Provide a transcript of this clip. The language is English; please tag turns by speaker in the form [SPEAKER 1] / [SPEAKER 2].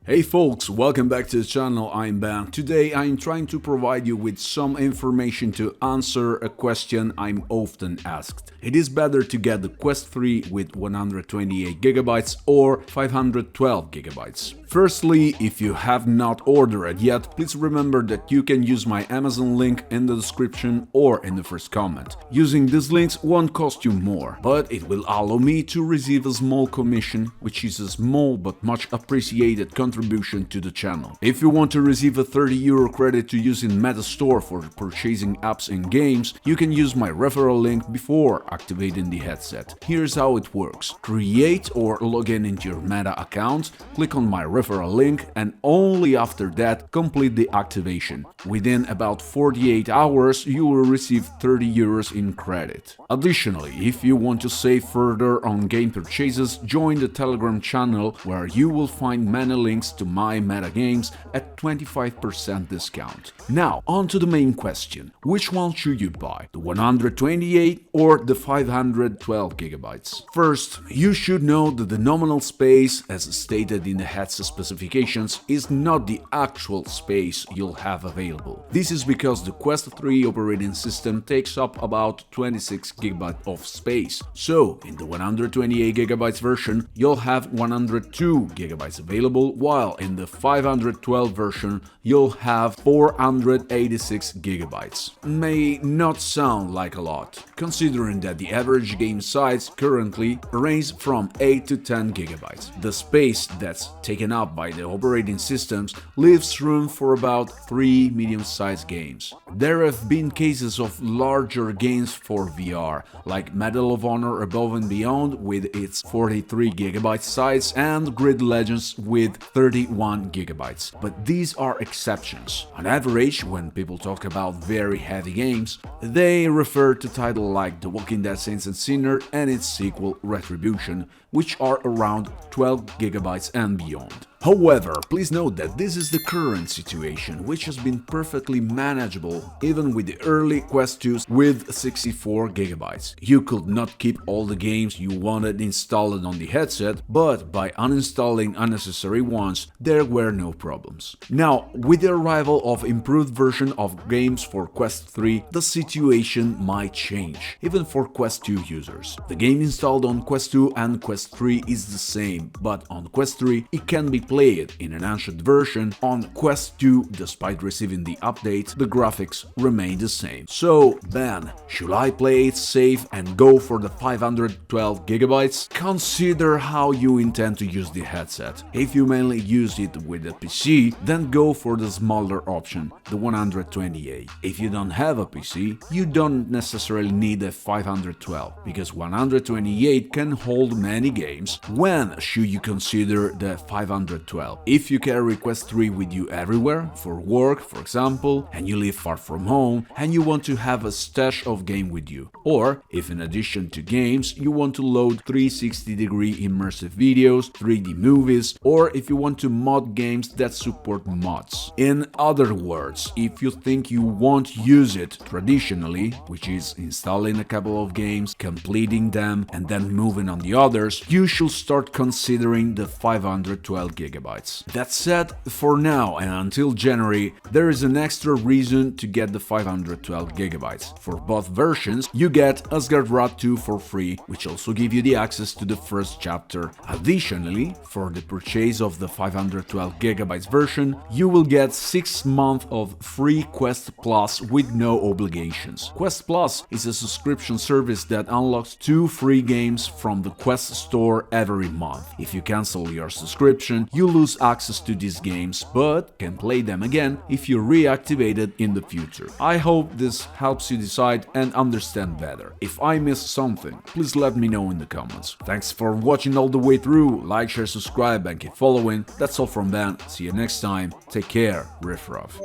[SPEAKER 1] Hey folks, welcome back to the channel, I'm Ben. Today I'm trying to provide you with some information to answer a question I'm often asked. It is better to get the Quest 3 with 128GB or 512GB. Firstly, if you have not ordered it yet, please remember that you can use my Amazon link in the description or in the first comment. Using these links won't cost you more, but it will allow me to receive a small commission, which is a small but much appreciated contribution to the channel. If you want to receive a €30 credit to use in Meta Store for purchasing apps and games, you can use my referral link before activating the headset. Here's how it works. Create or log in into your Meta account, click on my referral link, and only after that complete the activation. Within about 48 hours you will receive €30 in credit. Additionally, if you want to save further on game purchases, join the Telegram channel where you will find many links to my meta games at 25% discount. Now, on to the main question. Which one should you buy? The 128 or the 512GB? First, you should know that the nominal space, as stated in the headset specifications, is not the actual space you'll have available. This is because the Quest 3 operating system takes up about 26GB of space. So, in the 128GB version, you'll have 102GB available, while in the 512 version you'll have 486GB. May not sound like a lot, considering that the average game size currently ranges from 8 to 10GB. The space that's taken up by the operating systems leaves room for about 3 medium-sized games. There have been cases of larger games for VR, like Medal of Honor Above and Beyond with its 43GB size and Grid Legends with 31GB, but these are exceptions. On average, when people talk about very heavy games, they refer to titles like The Walking Dead Saints and Sinner and its sequel Retribution, which are around 12GB and beyond. However, please note that this is the current situation, which has been perfectly manageable even with the early Quest 2s with 64GB. You could not keep all the games you wanted installed on the headset, but by uninstalling unnecessary ones, there were no problems. Now, with the arrival of improved version of games for Quest 3, the situation might change, even for Quest 2 users. The game installed on Quest 2 and Quest 3 is the same, but on Quest 3 it can be played in an ancient version. On Quest 2, despite receiving the update, the graphics remain the same. So, Ben, should I play it safe and go for the 512GB? Consider how you intend to use the headset. If you mainly use it with a PC, then go for the smaller option, the 128. If you don't have a PC, you don't necessarily need a 512, because 128 can hold many games. When should you consider the 512? If you carry Quest 3 with you everywhere, for work for example, and you live far from home and you want to have a stash of game with you, or if in addition to games you want to load 360-degree immersive videos, 3D movies, or if you want to mod games that support mods. In other words, if you think you won't use it traditionally, which is installing a couple of games, completing them, and then moving on the others, you should start considering the 512GB. That said, for now and until January, there is an extra reason to get the 512GB. For both versions, you get Asgard 2 for free, which also gives you the access to the first chapter. Additionally, for the purchase of the 512GB version, you will get 6 months of free Quest Plus with no obligations. Quest Plus is a subscription service that unlocks 2 free games from the Quest store every month. If you cancel your subscription, you lose access to these games, but can play them again if you reactivate it in the future. I hope this helps you decide and understand better. If I missed something, please let me know in the comments. Thanks for watching all the way through. Like, share, subscribe and keep following. That's all from Ben. See you next time. Take care. Riff Raff.